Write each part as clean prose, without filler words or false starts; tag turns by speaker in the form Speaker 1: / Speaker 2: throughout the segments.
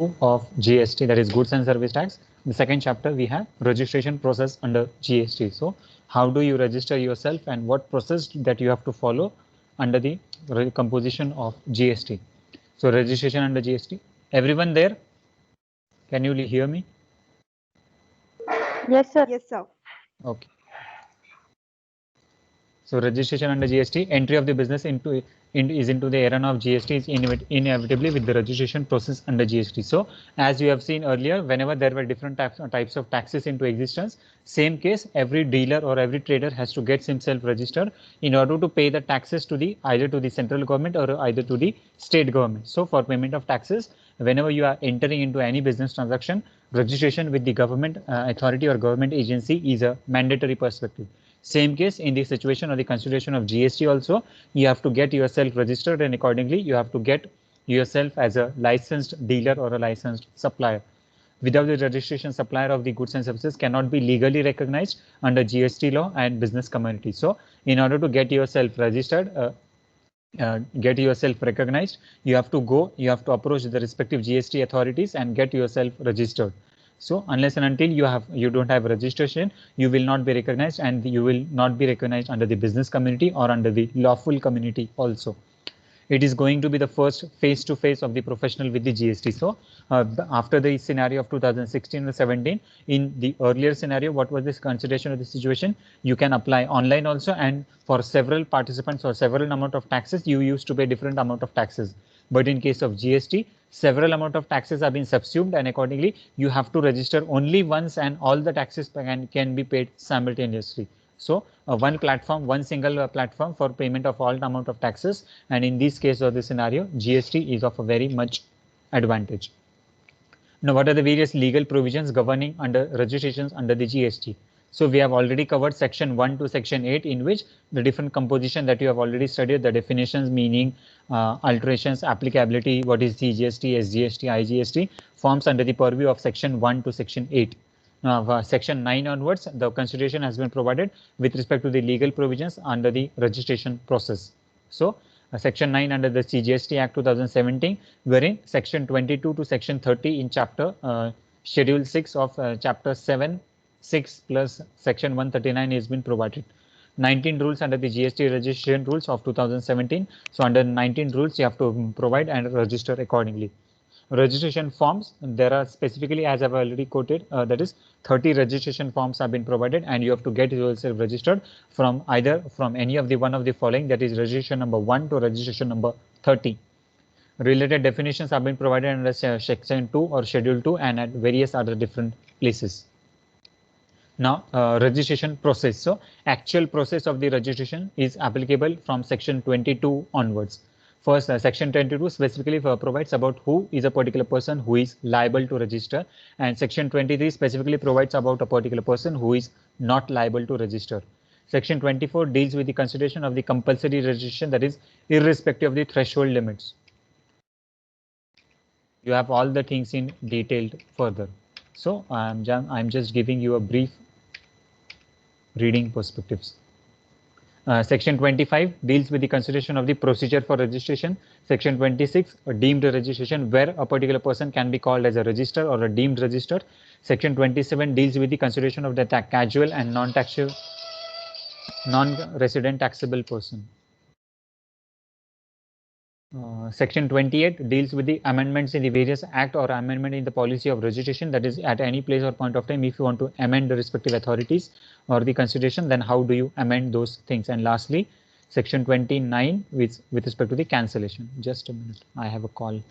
Speaker 1: of GST, that is goods and service tax. In the second chapter we have registration process under GST. So how do you register yourself and what process that you have to follow under the composition of GST. So registration under GST. Everyone there? Can you hear me?
Speaker 2: Yes, sir.
Speaker 3: Yes, sir.
Speaker 1: Okay. So registration under GST, entry of the business is into the arena of GST is inevitably with the registration process under GST. So as you have seen earlier, whenever there were different types of taxes into existence, same case, every dealer or every trader has to get himself registered in order to pay the taxes to the either to the central government or either to the state government. So for payment of taxes, whenever you are entering into any business transaction, registration with the government authority or government agency is a mandatory perspective. Same case in the situation or the consideration of GST also, you have to get yourself registered and accordingly you have to get yourself as a licensed dealer or a licensed supplier. Without the registration, supplier of the goods and services cannot be legally recognized under GST law and business community. So in order to get yourself registered, get yourself recognized, you have to approach the respective GST authorities and get yourself registered. So unless and until you don't have registration, you will not be recognized and you will not be recognized under the business community or under the lawful community also. It is going to be the first face-to-face of the professional with the GST. So after the scenario of 2016 or 17, in the earlier scenario, what was this consideration of the situation? You can apply online also, and for several participants or several amount of taxes, you used to pay different amount of taxes. But in case of GST, several amount of taxes have been subsumed, and accordingly, you have to register only once, and all the taxes can be paid simultaneously. So one platform, one single platform for payment of all amount of taxes, and in this case of the scenario, GST is of a very much advantage. Now, what are the various legal provisions governing under registrations under the GST? So we have already covered section 1 to section 8, in which the different composition that you have already studied, the definitions, meaning, alterations, applicability, what is CGST, SGST, IGST, forms under the purview of section 1 to section 8. Now, section 9 onwards, the consideration has been provided with respect to the legal provisions under the registration process. So section 9 under the CGST Act 2017, wherein section 22 to section 30 in chapter schedule 6 of chapter 7 6 plus section 139 has been provided. 19 rules under the GST registration rules of 2017. So under 19 rules you have to provide and register accordingly. Registration forms, there are specifically, as I've already quoted, that is 30 registration forms have been provided, and you have to get yourself registered from either from any of the one of the following, that is registration number 1 to registration number 30. Related definitions have been provided under section 2 or schedule 2 and at various other different places. Now registration process. So actual process of the registration is applicable from section 22 onwards. First, section 22 specifically provides about who is a particular person who is liable to register, and section 23 specifically provides about a particular person who is not liable to register. Section 24 deals with the consideration of the compulsory registration, that is irrespective of the threshold limits. You have all the things in detailed further. So I'm just giving you a brief reading perspectives. Section 25 deals with the consideration of the procedure for registration. Section 26, a deemed registration, where a particular person can be called as a register or a deemed register. Section 27 deals with the consideration of the casual and non-resident taxable person. Section 28 deals with the amendments in the various act or amendment in the policy of registration, that is at any place or point of time, if you want to amend the respective authorities or the consideration, then how do you amend those things? And lastly, section 29 with respect to the cancellation. Just a minute, I have a call.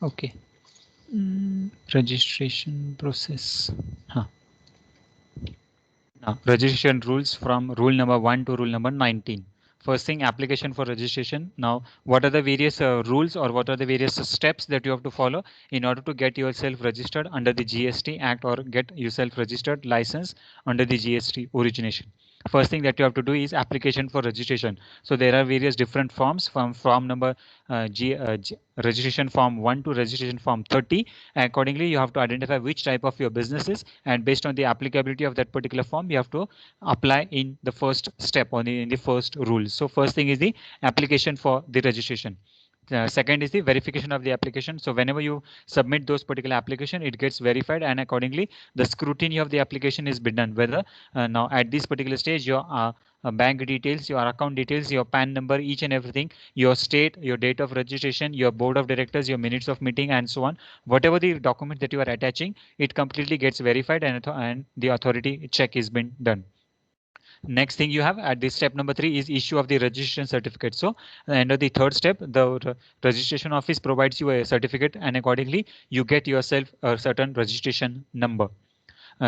Speaker 1: Okay. Registration process. Huh. Now, registration rules from rule number 1 to rule number 19. First thing, application for registration. Now, what are the various rules or what are the various steps that you have to follow in order to get yourself registered under the GST Act or get yourself registered license under the GST origination? First thing that you have to do is application for registration. So there are various different forms from form number registration form 1 to registration form 30. Accordingly, you have to identify which type of your business is, and based on the applicability of that particular form, you have to apply in the first step or in the first rule. So first thing is the application for the registration. Second is the verification of the application. So whenever you submit those particular application, it gets verified, and accordingly the scrutiny of the application is been done. Whether now at this particular stage your bank details, your account details, your PAN number, each and everything, your state, your date of registration, your board of directors, your minutes of meeting, and so on. Whatever the document that you are attaching, it completely gets verified, and the authority check is been done. Next thing you have at this step number 3 is issue of the registration certificate. So under the third step, the registration office provides you a certificate, and accordingly you get yourself a certain registration number.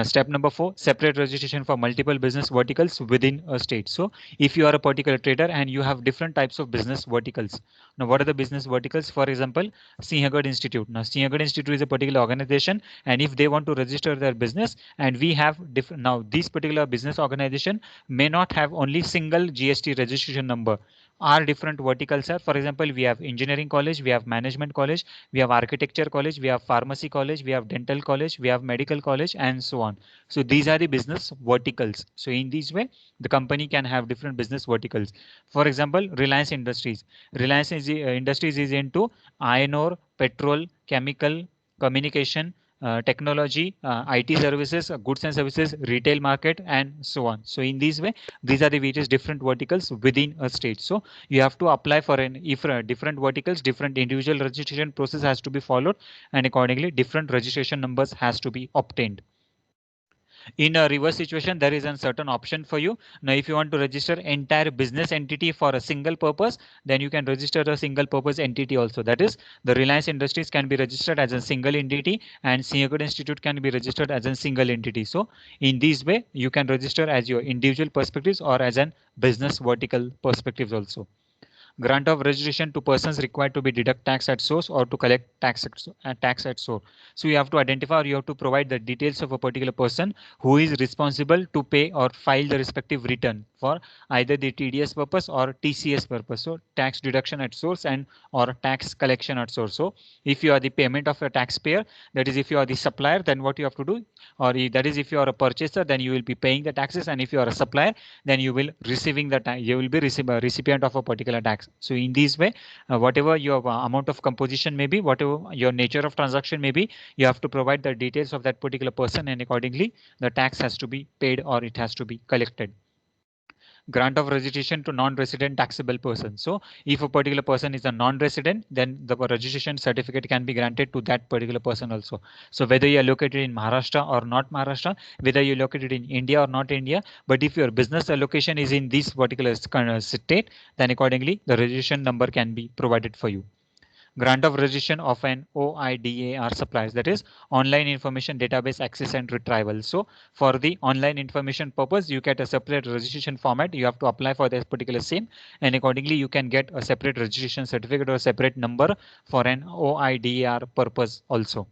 Speaker 1: Step number 4, separate registration for multiple business verticals within a state. So if you are a particular trader and you have different types of business verticals. Now, what are the business verticals? For example, Sinhagad Institute. Now, Sinhagad Institute is a particular organization, and if they want to register their business, and we have different, now this particular business organization may not have only single GST registration number. Our different verticals are, for example, we have engineering college, we have management college, we have architecture college, we have pharmacy college, we have dental college, we have medical college, and so on. So these are the business verticals. So in this way, the company can have different business verticals. For example, Reliance Industries. Industries is into iron ore, petrol, chemical, communication, technology, IT services, goods and services, retail market, and so on. So in this way, these are the various different verticals within a state. So you have to apply for different verticals, different individual registration process has to be followed, and accordingly different registration numbers has to be obtained. In a reverse situation, there is a certain option for you. Now, if you want to register entire business entity for a single purpose, then you can register a single purpose entity also. That is, the Reliance Industries can be registered as a single entity, and Sinhagad Institute can be registered as a single entity. So in this way, you can register as your individual perspectives or as an business vertical perspectives also. Grant of registration to persons required to be deduct tax at source or to collect tax at source. So you have to identify, or you have to provide the details of a particular person who is responsible to pay or file the respective return for either the TDS purpose or TCS purpose. So tax deduction at source and or tax collection at source. So if you are the payment of a taxpayer, that is if you are the supplier, then what you have to do, or that is if you are a purchaser, then you will be paying the taxes, and if you are a supplier, then you will receiving the you will be recipient of a particular tax. So in this way, whatever your amount of composition may be, whatever your nature of transaction may be, you have to provide the details of that particular person, and accordingly the tax has to be paid or it has to be collected. Grant of registration to non-resident taxable person. So if a particular person is a non-resident, then the registration certificate can be granted to that particular person also. So whether you are located in Maharashtra or not Maharashtra, whether you're located in India or not India, but if your business location is in this particular state, then accordingly the registration number can be provided for you. Grant of registration of an OIDAR supplies, that is online information database access and retrieval. So for the online information purpose, you get a separate registration format. You have to apply for this particular same, and accordingly you can get a separate registration certificate or a separate number for an OIDAR purpose also.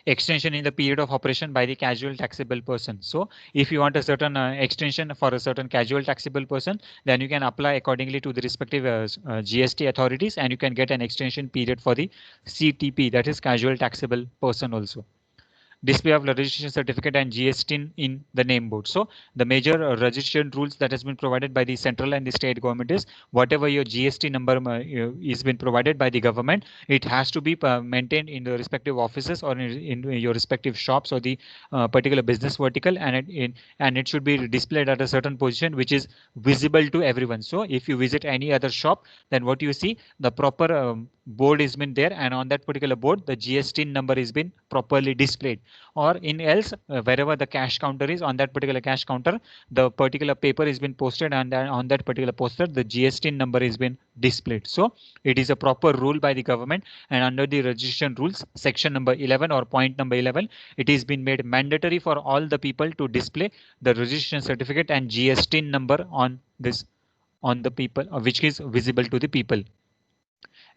Speaker 1: Extension in the period of operation by the casual taxable person. So if you want a certain extension for a certain casual taxable person, then you can apply accordingly to the respective GST authorities, and you can get an extension period for the CTP, that is casual taxable person also. Display of the registration certificate and GST in the name board. So the major registration rules that has been provided by the central and the state government is whatever your GST number is been provided by the government, it has to be maintained in the respective offices or in your respective shops or the particular business vertical, and it should be displayed at a certain position which is visible to everyone. So if you visit any other shop, then what you see, the proper board has been there, and on that particular board the GST number has been properly displayed, or in else wherever the cash counter is, on that particular cash counter the particular paper has been posted, and on that particular poster the GST number has been displayed. So it is a proper rule by the government, and under the registration rules section number 11 or point number 11, it has been made mandatory for all the people to display the registration certificate and GST number on this, on the people, which is visible to the people.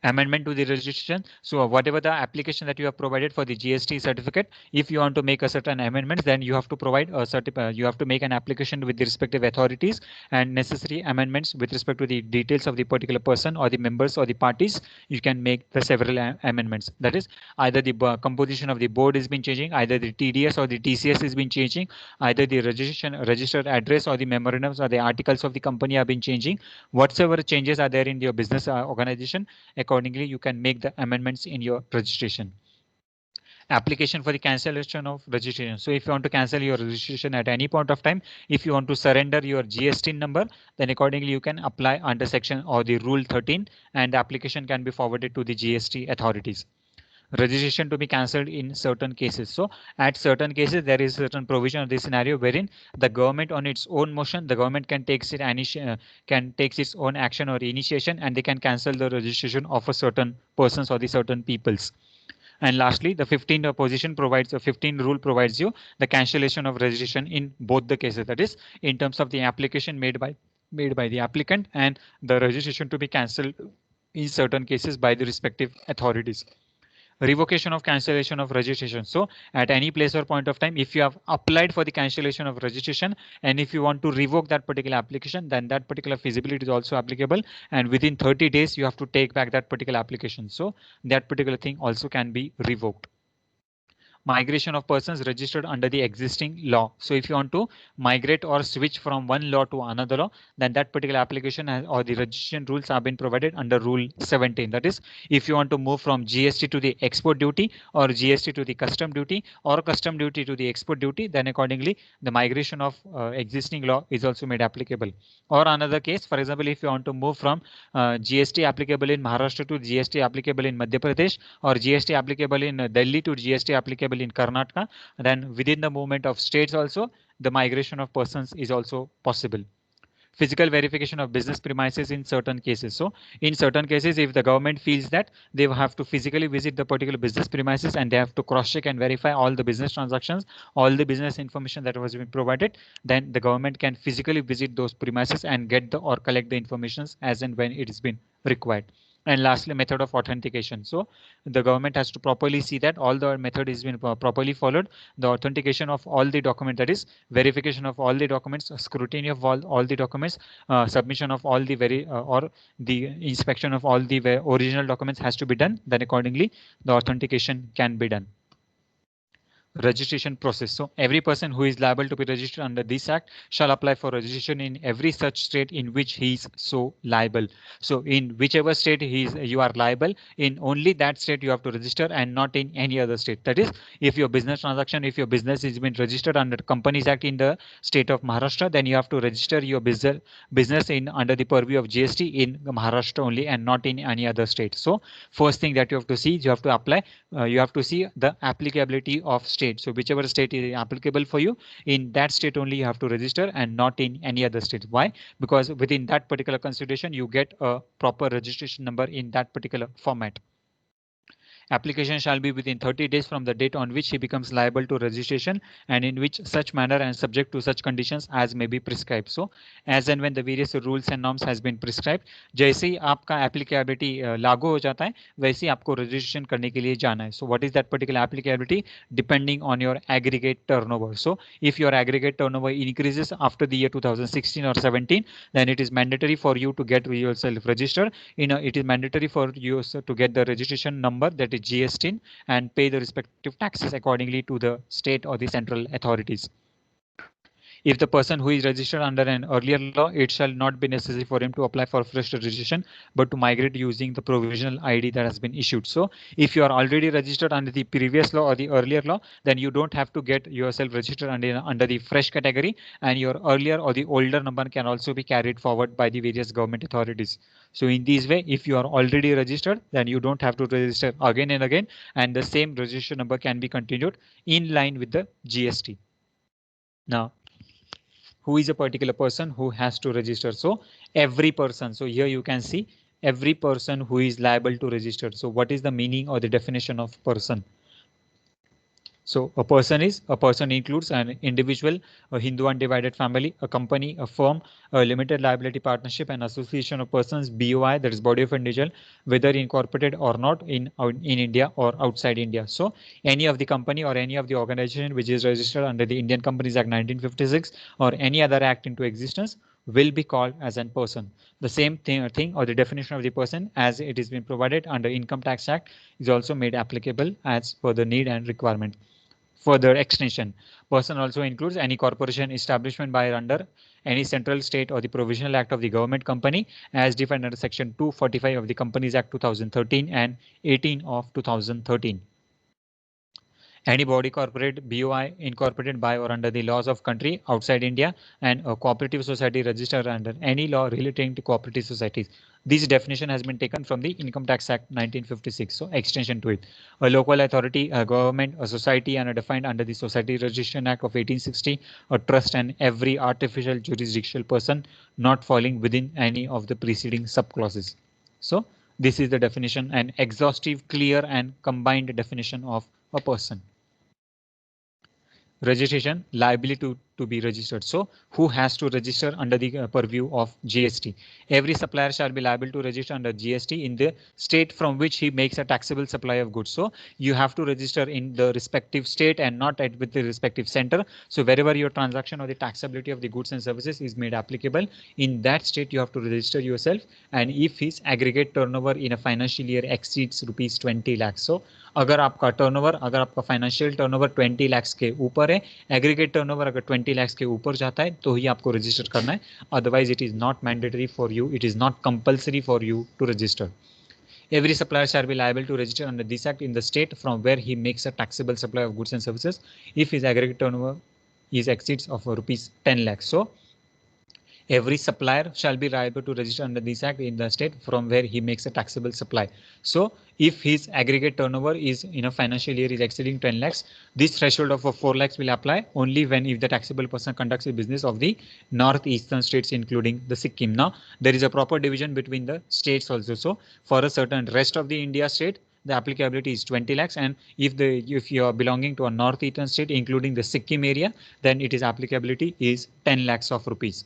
Speaker 1: Amendment to the registration. So whatever the application that you have provided for the GST certificate, if you want to make a certain amendments, then you have to provide a you have to make an application with the respective authorities, and necessary amendments with respect to the details of the particular person or the members or the parties. You can make the several amendments. That is, either the composition of the board has been changing, either the TDS or the TCS has been changing, either the registered address or the memorandums or the articles of the company have been changing. Whatsoever changes are there in your business organization, accordingly you can make the amendments in your registration. Application for the cancellation of registration. So if you want to cancel your registration at any point of time, if you want to surrender your GST number, then accordingly you can apply under section or the rule 13, and the application can be forwarded to the GST authorities. Registration to be cancelled in certain cases. So at certain cases there is certain provision of this scenario wherein the government on its own motion, the government can take its own action or initiation, and they can cancel the registration of a certain persons or the certain peoples. And lastly, the 15 position provides, 15 rule provides you the cancellation of registration in both the cases. That is, in terms of the application made by the applicant, and the registration to be cancelled in certain cases by the respective authorities. Revocation of cancellation of registration. So at any place or point of time, if you have applied for the cancellation of registration, and if you want to revoke that particular application, then that particular feasibility is also applicable, and within 30 days you have to take back that particular application. So that particular thing also can be revoked. Migration of persons registered under the existing law. So if you want to migrate or switch from one law to another law, then that particular application or the registration rules have been provided under rule 17. That is, if you want to move from GST to the export duty, or GST to the custom duty, or custom duty to the export duty, then accordingly the migration of existing law is also made applicable. Or another case, for example, if you want to move from GST applicable in Maharashtra to GST applicable in Madhya Pradesh, or GST applicable in Delhi to GST applicable in Karnataka, then within the movement of states also the migration of persons is also possible. Physical verification of business premises in certain cases. So in certain cases, if the government feels that they have to physically visit the particular business premises, and they have to cross check and verify all the business transactions, all the business information that was been provided, then the government can physically visit those premises and get the or collect the information as and when it has been required. And lastly, method of authentication. So the government has to properly see that all the method is been properly followed. The authentication of all the document, that is verification of all the documents, scrutiny of all the documents, submission of all the or the inspection of all the original documents has to be done. Then accordingly the authentication can be done. Registration process. So every person who is liable to be registered under this act shall apply for registration in every such state in which he is so liable. So in whichever state you are liable, in only that state you have to register, and not in any other state. That is, if your business transaction, if your business is been registered under Companies Act in the state of Maharashtra, then you have to register your business in under the purview of GST in Maharashtra only, and not in any other state. So first thing that you have to see, you have to apply, you have to see the applicability of state. So whichever state is applicable for you, in that state only you have to register, and not in any other state. Why? Because within that particular consideration you get a proper registration number in that particular format. Application shall be within 30 days from the date on which he becomes liable to registration, and in which such manner and subject to such conditions as may be prescribed. So as and when the various rules and norms has been prescribed, जैसे ही आपका applicability लागू हो जाता है, वैसे ही आपको registration करने के लिए जाना है. So what is that particular applicability? Depending on your aggregate turnover. So if your aggregate turnover increases after the year 2016 or 17, then it is mandatory for you to get yourself registered. It is mandatory for you to get the registration number, that is GST, and pay the respective taxes accordingly to the state or the central authorities. If the person who is registered under an earlier law, it shall not be necessary for him to apply for fresh registration, but to migrate using the provisional ID that has been issued. So if you are already registered under the previous law or the earlier law, then you don't have to get yourself registered under the fresh category, and your earlier or the older number can also be carried forward by the various government authorities. So in this way, if you are already registered, then you don't have to register again and again, and the same registration number can be continued in line with the GST. Now, who is a particular person who has to register? So every person. So here you can see every person who is liable to register. So what is the meaning or the definition of person? So a person includes an individual, a Hindu undivided family, a company, a firm, a limited liability partnership, an association of persons, BOI, that is body of individual, whether incorporated or not in India or outside India. So any of the company or any of the organization which is registered under the Indian Companies Act 1956 or any other act into existence will be called as a person. The same thing or the definition of the person as it is been provided under Income Tax Act is also made applicable as per the need and requirement. Further extension, person also includes any corporation, establishment by or under any central, state or the provisional act of the government company as defined under section 245 of the Companies Act 2013 and 18 of 2013. Any body corporate, BOI, incorporated by or under the laws of country outside India, and a cooperative society registered under any law relating to cooperative societies. This definition has been taken from the Income Tax Act 1956, so extension to it. A local authority, a government, a society, and a defined under the Society Registration Act of 1860, a trust, and every artificial jurisdictional person not falling within any of the preceding subclauses. So this is the definition, an exhaustive, clear, and combined definition of a person. Registration, liability to be registered. So who has to register under the purview of GST? Every supplier shall be liable to register under GST in the state from which he makes a taxable supply of goods. So you have to register in the respective state and not with the respective center. So wherever your transaction or the taxability of the goods and services is made applicable, in that state you have to register yourself. And if his aggregate turnover in a financial year exceeds rupees 20 lakhs. So अगर आपका turnover, अगर आपका financial turnover 20 lakh के ऊपर है, aggregate turnover अगर 20 लाख के ऊपर जाता है तो ही आपको रजिस्टर करना है. Otherwise it is not mandatory for you, it is not compulsory for you to register. Every supplier shall be liable to register under this act in the state from where he makes a taxable supply of goods and services if his aggregate turnover is exceeds of rupees 10 lakhs. So every supplier shall be liable to register under this act in the state from where he makes a taxable supply. So if his aggregate turnover is in a financial year is exceeding 10 lakhs, this threshold of 4 lakhs will apply only when if the taxable person conducts a business of the northeastern states including the Sikkim. Now there is a proper division between the states also. So for a certain rest of the India state, the applicability is 20 lakhs, and if you are belonging to a northeastern state including the Sikkim area, then it is applicability is 10 lakhs of rupees.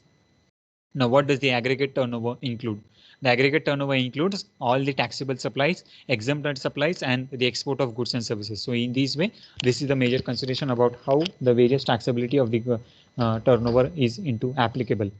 Speaker 1: Now, what does the aggregate turnover include? The aggregate turnover includes all the taxable supplies, exempted supplies, and the export of goods and services. So in this way, this is the major consideration about how the various taxability of the turnover is into applicable.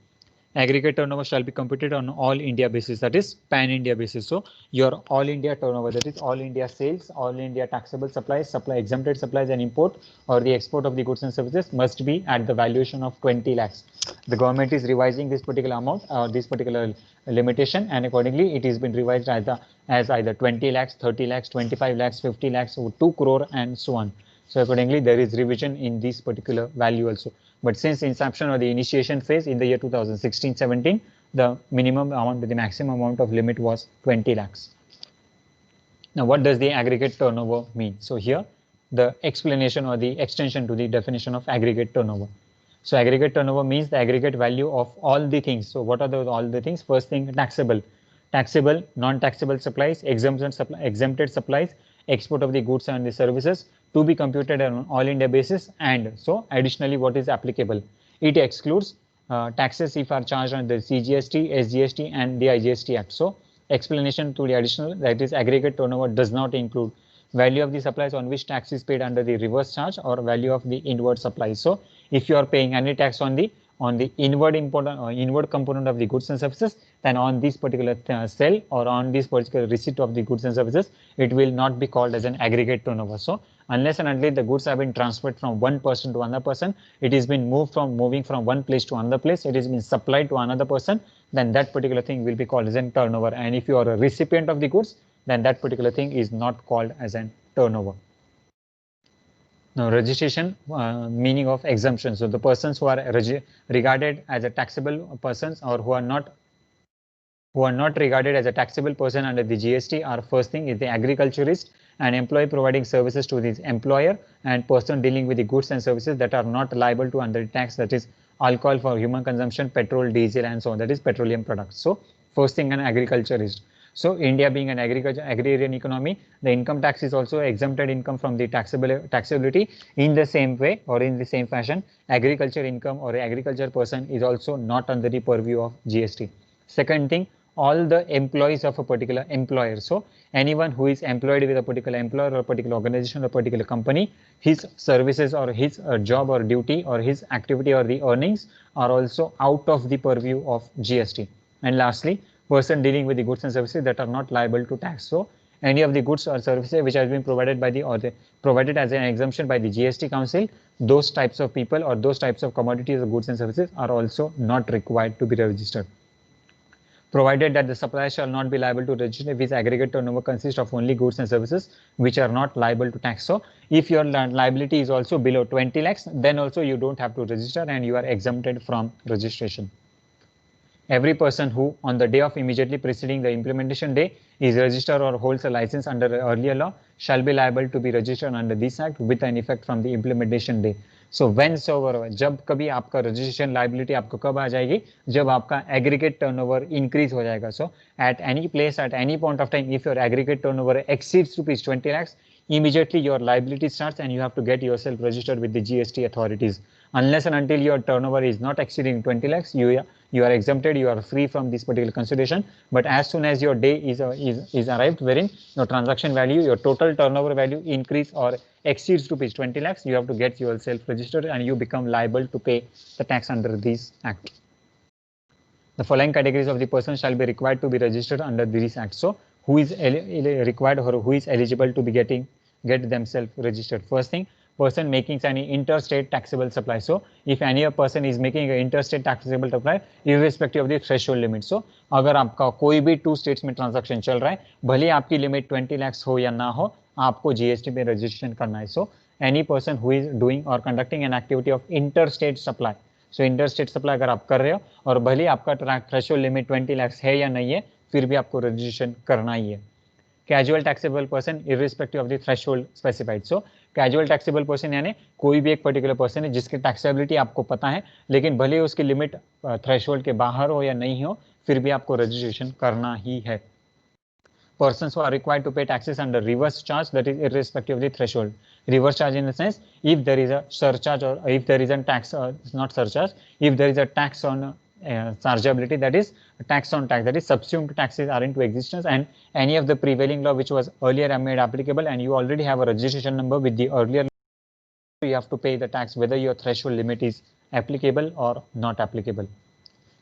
Speaker 1: Aggregate turnover shall be computed on all India basis, that is pan India basis. So your all India turnover, that is all India sales, all India taxable supplies, exempted supplies and import or the export of the goods and services must be at the valuation of 20 lakhs. The government is revising this particular amount or this particular limitation, and accordingly it has been revised as either 20 lakhs, 30 lakhs, 25 lakhs, 50 lakhs, or 2 crore and so on. So accordingly there is revision in this particular value also. But since inception or the initiation phase in the year 2016-17, the minimum amount, the maximum amount of limit was 20 lakhs. Now, what does the aggregate turnover mean? So here, the explanation or the extension to the definition of aggregate turnover. So aggregate turnover means the aggregate value of all the things. So what are all the things? First thing, taxable, non-taxable supplies, exempted supplies, export of the goods and the services to be computed on all India basis. And so additionally, what is applicable? It excludes taxes if are charged under the CGST, SGST and the IGST Act. So explanation to the additional, that is aggregate turnover does not include value of the supplies on which tax is paid under the reverse charge or value of the inward supplies. So if you are paying any tax on the inward inward component of the goods and services, then on this particular sale or on this particular receipt of the goods and services, it will not be called as an aggregate turnover. So unless and until the goods have been transferred from one person to another person, it has been moving from one place to another place, it has been supplied to another person, then that particular thing will be called as a turnover. And if you are a recipient of the goods, then that particular thing is not called as a turnover. Now, registration meaning of exemption. So the persons who are regarded as a taxable persons or who are not regarded as a taxable person under the GST are, first thing is the agriculturist, an employee providing services to his employer, and person dealing with the goods and services that are not liable to under tax, that is alcohol for human consumption, petrol, diesel, and so on, that is petroleum products. So first thing, an agriculturist. So India being an agrarian economy, the income tax is also exempted income from the taxability. In the same way or in the same fashion, agriculture income or agriculture person is also not under the purview of GST. Second thing, all the employees of a particular employer. So anyone who is employed with a particular employer or a particular organization or a particular company, his services or his job or duty or his activity or the earnings are also out of the purview of GST. And lastly, person dealing with the goods and services that are not liable to tax. So any of the goods or services which has been provided by the provided as an exemption by the GST Council, those types of people or those types of commodities or goods and services are also not required to be registered. Provided that the supplier shall not be liable to register if his aggregate turnover consists of only goods and services which are not liable to tax. So if your liability is also below 20 lakhs, then also you don't have to register and you are exempted from registration. Every person who on the day of immediately preceding the implementation day is registered or holds a license under the earlier law shall be liable to be registered under this act with an effect from the implementation day. So whensoever, जब कभी आपका registration liability आपको कब आ जाएगी, जब आपका aggregate turnover increase हो जाएगा. So at any place at any point of time, if your aggregate turnover exceeds rupees 20 lakhs, immediately your liability starts and you have to get yourself registered with the GST authorities. Unless and until your turnover is not exceeding 20 lakhs, you are exempted, you are free from this particular consideration. But as soon as your day is arrived wherein your transaction value, your total turnover value increase or exceeds rupees 20 lakhs, you have to get yourself registered and you become liable to pay the tax under this act. The following categories of the person shall be required to be registered under this act. So who is required or who is eligible to be get themselves registered? First thing, person making any interstate taxable supply. So if any person is making an interstate taxable supply irrespective of the threshold limit. So अगर आपका कोई भी 2 states में transaction चल रहा है, भले आपकी limit 20 lakhs हो या ना हो, आपको GST में registration करना है. So any person who is doing or conducting an activity of interstate supply. So interstate supply अगर आप कर रहे हो और भले आपका threshold limit 20 lakhs है या नहीं है, फिर भी आपको registration करना ही है. Casual taxable person irrespective of the threshold specified. So casual taxable person यानी कोई भी एक पर्टिकुलर पर्सन है जिसकी टैक्सेबिलिटी आपको पता है, लेकिन भले उसकी लिमिट थ्रेशोल्ड के बाहर हो या नहीं हो, फिर भी आपको रजिस्ट्रेशन करना ही है. Persons who are required to pay taxes under reverse charge, that is irrespective of the threshold. Reverse charge in the sense, if there is a surcharge or if there is a tax, not surcharge, if there is a tax on chargeability, that is tax on tax, that is subsumed taxes are into existence, and any of the prevailing law which was earlier made applicable and you already have a registration number with the earlier law, you have to pay the tax whether your threshold limit is applicable or not applicable.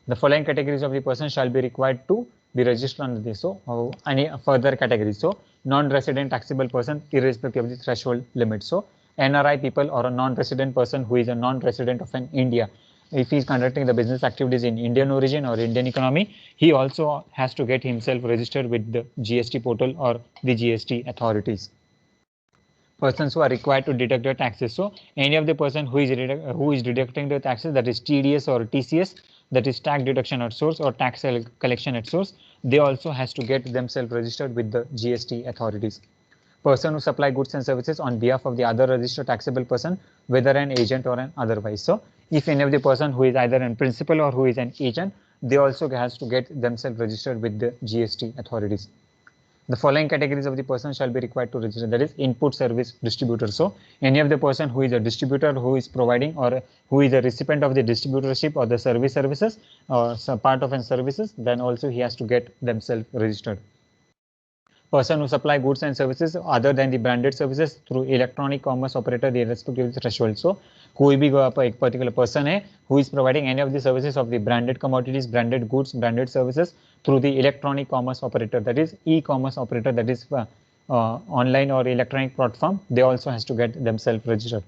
Speaker 1: The following categories of the person shall be required to be registered under this. So any further categories. So non-resident taxable person irrespective of the threshold limit. So NRI people or a non-resident person who is a non-resident of an India, if he is conducting the business activities in Indian origin or Indian economy, he also has to get himself registered with the GST portal or the GST authorities. Persons who are required to deduct their taxes. So any of the person who is deducting the taxes, that is TDS or TCS, that is tax deduction at source or tax collection at source, they also has to get themselves registered with the GST authorities. Person who supply goods and services on behalf of the other registered taxable person, whether an agent or an otherwise. So if any of the person who is either a principal or who is an agent, they also has to get themselves registered with the GST authorities. The following categories of the person shall be required to register, that is input service distributor. So any of the person who is a distributor who is providing or who is a recipient of the distributorship or the services or part of an services, then also he has to get themselves registered. Person who supply goods and services other than the branded services through electronic commerce operator irrespective of the threshold. So कोई भी एक particular person है who is providing any of the services of the branded commodities, branded goods, branded services through the electronic commerce operator, that is e-commerce operator, that is online or electronic platform, they also has to get themselves registered.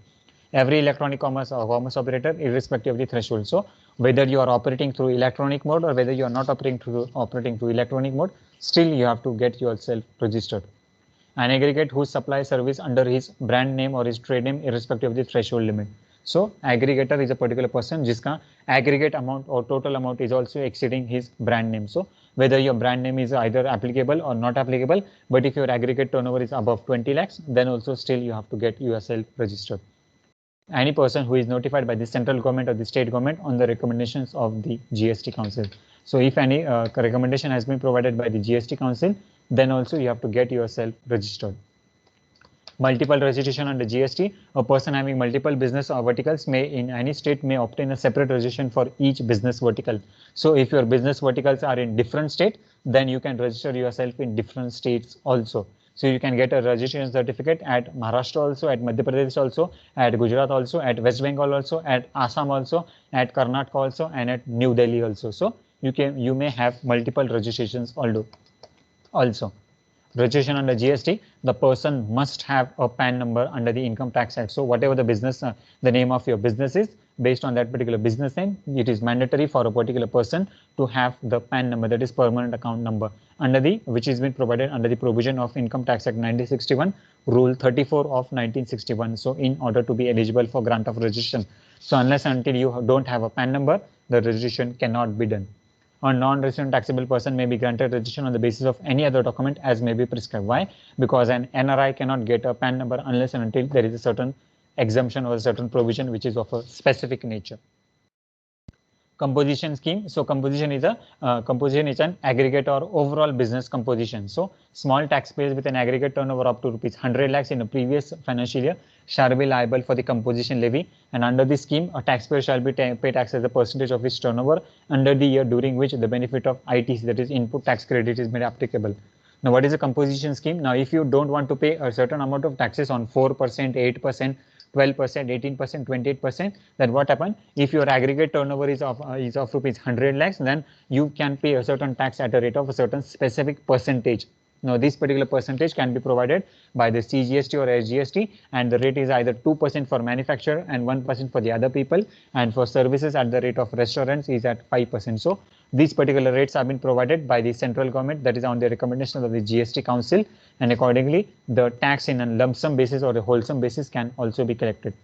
Speaker 1: Every electronic commerce or commerce operator, irrespective of the threshold. So whether you are operating through electronic mode or whether you are not operating through electronic mode, still you have to get yourself registered. An aggregate who supplies service under his brand name or his trade name, irrespective of the threshold limit. So aggregator is a particular person jiska aggregate amount or total amount is also exceeding his brand name. So whether your brand name is either applicable or not applicable, but if your aggregate turnover is above 20 lakhs, then also still you have to get yourself registered. Any person who is notified by the central government or the state government on the recommendations of the GST Council. So if any recommendation has been provided by the GST Council, then also you have to get yourself registered. Multiple registration under GST, a person having multiple business or verticals may in any state may obtain a separate registration for each business vertical. So if your business verticals are in different state, then you can register yourself in different states also. So you can get a registration certificate at Maharashtra also, at Madhya Pradesh also, at Gujarat also, at West Bengal also, at Assam also, at Karnataka also, and at New Delhi also. So you may have multiple registrations also. Registration under GST, the person must have a PAN number under the Income Tax Act. So whatever the business, the name of your business is, based on that particular business name, it is mandatory for a particular person to have the PAN number, that is permanent account number, under the which has been provided under the provision of Income Tax Act 1961, Rule 34 of 1961. So in order to be eligible for grant of registration, so unless until you don't have a PAN number, the registration cannot be done. A non-resident taxable person may be granted registration on the basis of any other document as may be prescribed. Why? Because an NRI cannot get a PAN number unless and until there is a certain exemption or a certain provision which is of a specific nature. Composition scheme. So composition is an aggregate or overall business composition. So small taxpayers with an aggregate turnover up to ₹100 lakhs in a previous financial year shall be liable for the composition levy, and under this scheme a taxpayer shall be pay tax as a percentage of his turnover under the year during which the benefit of ITC, that is input tax credit, is made applicable. Now what is a composition scheme? Now if you don't want to pay a certain amount of taxes on 4%, 8%, 12%, 18%, 28%, then what happens? If your aggregate turnover is of ₹100 lakhs, then you can pay a certain tax at a rate of a certain specific percentage. Now this particular percentage can be provided by the CGST or SGST, and the rate is either 2% for manufacturer and 1% for the other people, and for services at the rate of restaurants is at 5%. So these particular rates have been provided by the central government, that is on the recommendation of the GST Council, and accordingly the tax in a lump sum basis or a wholesome basis can also be collected.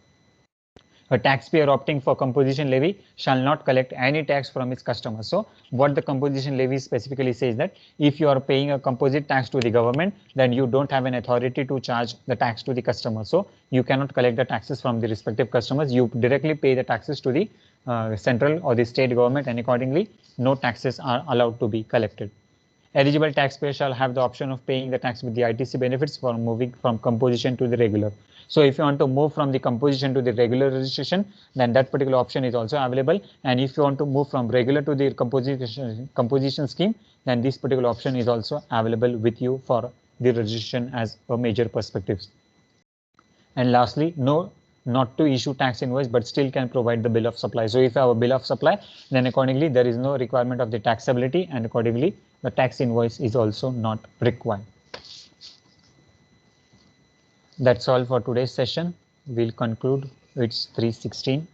Speaker 1: A taxpayer opting for composition levy shall not collect any tax from its customers. So what the composition levy specifically says that if you are paying a composite tax to the government, then you don't have an authority to charge the tax to the customer. So you cannot collect the taxes from the respective customers. You directly pay the taxes to the central or the state government, and accordingly no taxes are allowed to be collected. Eligible taxpayers shall have the option of paying the tax with the ITC benefits for moving from composition to the regular. So if you want to move from the composition to the regular registration, then that particular option is also available. And if you want to move from regular to the composition scheme, then this particular option is also available with you for the registration as a major perspective. And lastly, not to issue tax invoice, but still can provide the bill of supply. So if you have a bill of supply, then accordingly there is no requirement of the taxability, and accordingly the tax invoice is also not required. That's all for today's session. We'll conclude. It's 3:16.